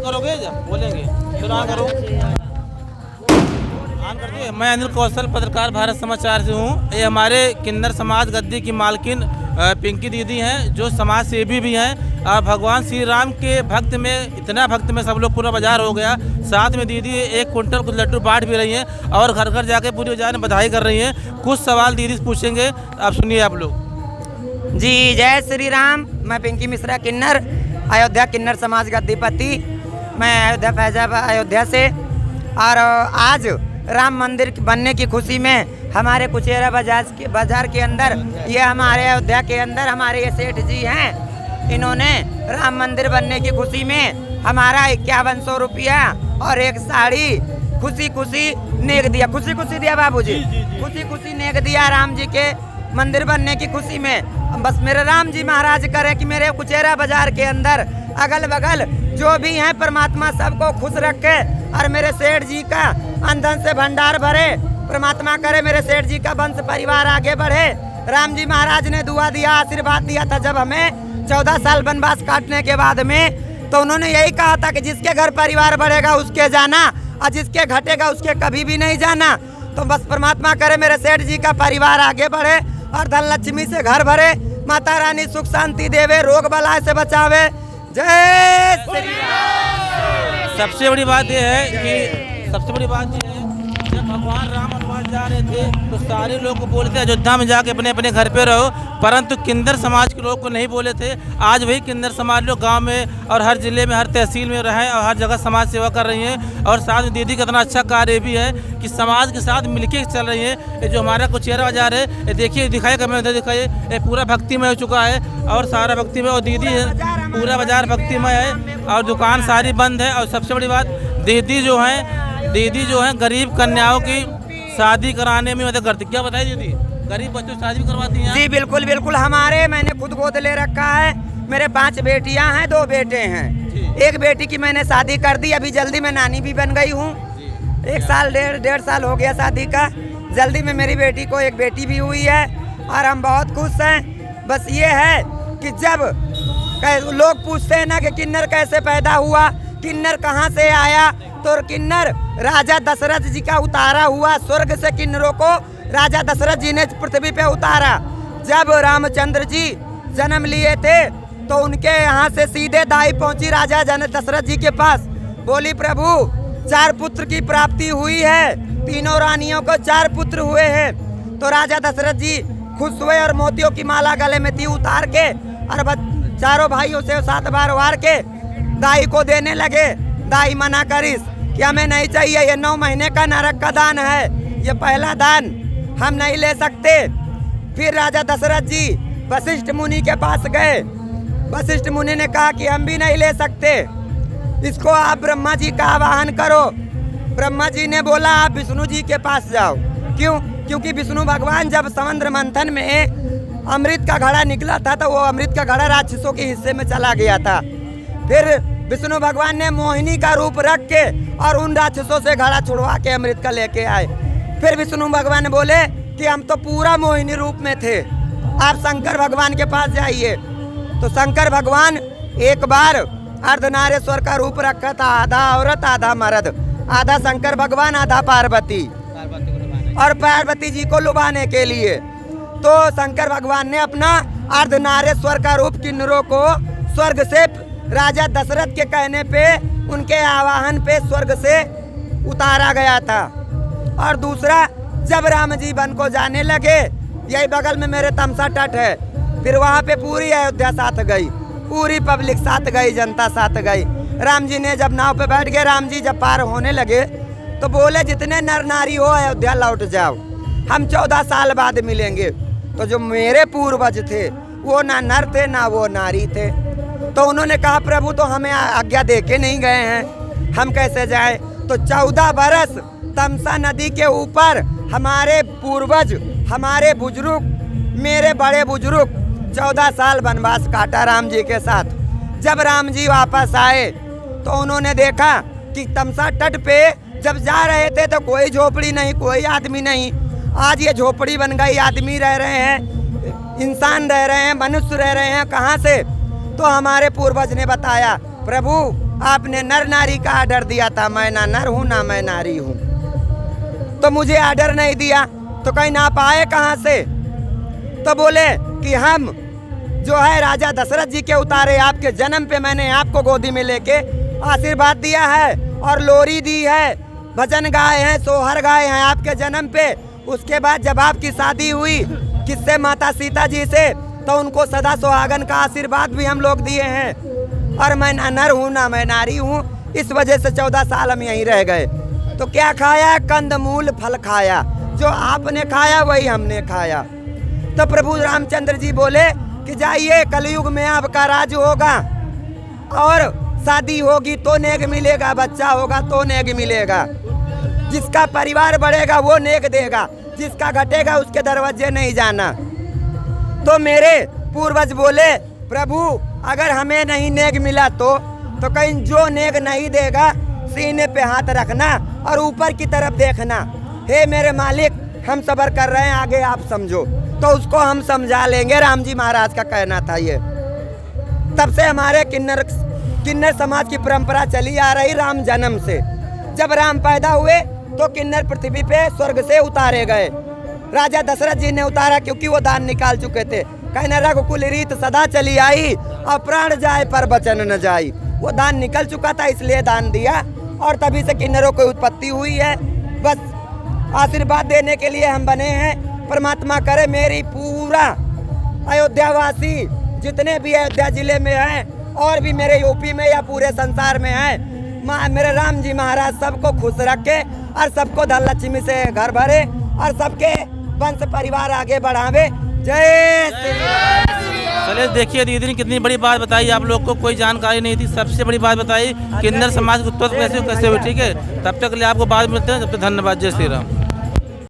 करोगे जब बोलेंगे फिर ऑन करो। ऑन कर दिए। मैं अनिल कौशल, पत्रकार भारत समाचार से हूँ। ये हमारे किन्नर समाज गद्दी की मालकिन पिंकी दीदी हैं, जो समाज सेवी भी हैं। भगवान श्री राम के भक्त में, इतना भक्त में सब लोग पूरा बाजार हो गया। साथ में दीदी 1 कुंटल कुछ लड्डू बांट भी रही हैं और घर घर जाके पूरी बाजार में बधाई कर रही हैं। कुछ सवाल दीदी से पूछेंगे, आप सुनिए आप लोग। जी जय श्री राम। मैं पिंकी मिश्रा किन्नर, अयोध्या किन्नर समाज का अधिपति। मैं अयोध्या फैजाबाद अयोध्या से। और आज राम मंदिर बनने की खुशी में हमारे कुचेरा बाजार के अंदर, ये हमारे अयोध्या के अंदर हमारे ये सेठ जी हैं, इन्होंने राम मंदिर बनने की खुशी में हमारा 5100 रुपया और एक साड़ी खुशी खुशी नेक दिया। खुशी खुशी दिया बाबूजी, खुशी खुशी नेक दिया राम जी के मंदिर बनने की खुशी में। बस मेरे राम जी महाराज करे कि मेरे कुचेरा बाजार के अंदर अगल बगल जो भी हैं परमात्मा सबको खुश रखे और मेरे सेठ जी का अंधन से भंडार भरे। परमात्मा करे मेरे सेठ जी का वंश परिवार आगे बढ़े। राम जी महाराज ने दुआ दिया, आशीर्वाद दिया था जब हमें 14 साल वनवास काटने के बाद में, तो उन्होंने यही कहा था कि जिसके घर परिवार बढ़ेगा उसके जाना और जिसके घटेगा उसके कभी भी नहीं जाना। तो बस परमात्मा करे मेरे सेठ जी का परिवार आगे बढ़े और धन लक्ष्मी से घर भरे। माता रानी सुख शांति देवे, रोग बलाय से बचावे। जय श्री राम। सबसे बड़ी बात यह है कि जब भगवान राम वनवास जा रहे थे तो सारे लोग को बोले थे अयोध्या में जाके अपने अपने घर पे रहो, परंतु किन्नर समाज के लोग को नहीं बोले थे। आज वही किन्नर समाज लोग गांव में और हर जिले में, हर तहसील में रहे और हर जगह समाज सेवा कर रही हैं। और साथ में दीदी का इतना अच्छा कार्य भी है कि समाज के साथ मिलके चल रही है। ये जो हमारा कुचेरा बाजार है, ये देखिए, दिखाइए कमेंट दिखाइए, ये पूरा भक्तिमय हो चुका है और सारा भक्तिमय। और दीदी पूरा बाजार भक्तिमय है और दुकान सारी बंद है। और सबसे बड़ी बात, दीदी जो है गरीब कन्याओं की शादी कराने में मदद करती। क्या बताइए दीदी, गरीब बच्चों शादी भी करवाती हैं? जी बिल्कुल बिल्कुल। हमारे मैंने खुद गोद ले रखा है। मेरे 5 बेटियां हैं, 2 बेटे हैं। एक बेटी की मैंने शादी कर दी, अभी जल्दी मैं नानी भी बन गई हूँ। 1 साल 1.5 साल हो गया शादी का। जल्दी में मेरी बेटी को एक बेटी भी हुई है और हम बहुत खुश हैं। बस ये है कि जब लोग पूछते हैं ना कि किन्नर कैसे पैदा हुआ, किन्नर कहाँ से आया, तो किन्नर राजा दशरथ जी का उतारा हुआ। स्वर्ग से किन्नरों को राजा दशरथ जी ने पृथ्वी पे उतारा। जब रामचंद्र जी जन्म लिए थे तो उनके यहाँ से सीधे दाई पहुंची राजा दशरथ जी के पास। बोली प्रभु 4 पुत्र की प्राप्ति हुई है, तीनों रानियों को 4 पुत्र हुए हैं। तो राजा दशरथ जी खुश हुए और मोतियों की माला गले में थी उतार के और चारों भाइयों से 7 बार वार के दाई को देने लगे। दाई मना करिस कि हमें नहीं चाहिए, ये 9 महीने का नरक का दान है, ये पहला दान हम नहीं ले सकते। फिर राजा दशरथ जी वशिष्ठ मुनि के पास गए। वशिष्ठ मुनि ने कहा कि हम भी नहीं ले सकते, इसको आप ब्रह्मा जी का आवाहन करो। ब्रह्मा जी ने बोला आप विष्णु जी के पास जाओ। क्यों? क्योंकि विष्णु भगवान जब समुद्र मंथन में अमृत का घड़ा निकला था तो वो अमृत का घड़ा राक्षसों के हिस्से में चला गया था। फिर विष्णु भगवान ने मोहिनी का रूप रख के और उन राक्षसों से घड़ा छुड़वा के अमृत का लेके आए। फिर विष्णु भगवान बोले कि हम तो पूरा मोहिनी रूप में थे, आप शंकर भगवान के पास जाइए। तो शंकर भगवान एक बार अर्धनारेश्वर का रूप रखा था, आधा औरत आधा मर्द, आधा शंकर भगवान आधा पार्वती, और पार्वती जी को लुभाने के लिए तो शंकर भगवान ने अपना अर्धनारेश्वर का रूप किन्नरों को स्वर्ग से राजा दशरथ के कहने पे, उनके आवाहन पे स्वर्ग से उतारा गया था। और दूसरा, जब राम जी वन को जाने लगे, यही बगल में मेरे तमसा तट है, फिर वहाँ पे पूरी अयोध्या साथ गई, पूरी पब्लिक साथ गई, जनता साथ गई। राम जी ने जब नाव पे बैठ गए, राम जी जब पार होने लगे तो बोले जितने नर नारी हो अयोध्या लौट जाओ, हम 14 साल बाद मिलेंगे। तो जो मेरे पूर्वज थे वो ना नर थे ना वो नारी थे। तो उन्होंने कहा प्रभु तो हमें आज्ञा दे के नहीं गए हैं, हम कैसे जाएं? तो 14 बरस तमसा नदी के ऊपर हमारे पूर्वज, हमारे बुजुर्ग, मेरे बड़े बुजुर्ग 14 साल वनवास काटा राम जी के साथ। जब राम जी वापस आए तो उन्होंने देखा कि तमसा तट पे जब जा रहे थे तो कोई झोपड़ी नहीं, कोई आदमी नहीं। आज ये झोपड़ी बन गई, आदमी रह रहे हैं, इंसान रह रहे हैं, मनुष्य रह रहे हैं। कहाँ से? तो हमारे पूर्वज ने बताया प्रभु आपने नर नारी का आर्डर दिया था, मैं ना नर हूँ ना मैं नारी हूँ, तो मुझे आर्डर नहीं दिया तो कहीं नाप आए कहाँ से? तो बोले कि हम जो है राजा दशरथ जी के उतारे आपके जन्म पे मैंने आपको गोदी में लेके आशीर्वाद दिया है और लोरी दी है, भजन गाए हैं, सोहर गाए हैं आपके जन्म पे। उसके बाद जब आपकी शादी हुई किससे? माता सीता जी से, तो उनको सदा सुहागन का आशीर्वाद भी हम लोग दिए हैं। और मैं ना नर हूँ ना मैं नारी हूँ, इस वजह से 14 साल हम यहीं रह गए। तो क्या खाया? कंदमूल फल खाया, जो आपने खाया वही हमने खाया। तो प्रभु रामचंद्र जी बोले कि जाइए कलयुग में आपका राज होगा और शादी होगी तो नेक मिलेगा, बच्चा होगा तो नेक मिलेगा, जिसका परिवार बढ़ेगा वो नेक देगा, जिसका घटेगा उसके दरवाजे नहीं जाना। तो मेरे पूर्वज बोले प्रभु अगर हमें नहीं नेक मिला तो कहीं जो नेक नहीं देगा सीने पे हाथ रखना और ऊपर की तरफ देखना, हे मेरे मालिक हम सब्र कर रहे हैं, आगे आप समझो। तो उसको हम समझा लेंगे, राम जी महाराज का कहना था ये। तब से हमारे किन्नर समाज की परंपरा चली आ रही राम जन्म से। जब राम पैदा हुए तो किन्नर पृथ्वी पे स्वर्ग से उतारे गए, राजा दशरथ जी ने उतारा क्योंकि वो दान निकाल चुके थे। कहना रघुकुल रीत सदा चली आई और प्राण जाए पर वचन न जाई, वो दान निकल चुका था इसलिए दान दिया और तभी से किन्नरों की उत्पत्ति हुई है। बस आशीर्वाद देने के लिए हम बने हैं। परमात्मा करे मेरी पूरा अयोध्यावासी जितने भी अयोध्या जिले में हैं और भी मेरे यूपी में या पूरे संसार में हैं, मेरे राम जी महाराज सबको खुश रखे और सबको धन लक्ष्मी से घर भरे और सबके वंश परिवार आगे बढ़ावे। जय श्री राम। चलिए देखिए दीदी ने कितनी बड़ी बात बताई, आप लोग को कोई जानकारी नहीं थी, सबसे बड़ी बात बताई किन्नर समाज की उत्पत्ति कैसे हुई। ठीक है, तब तक के लिए आपको बाद में मिलते हैं, तब तक धन्यवाद। जय श्री राम।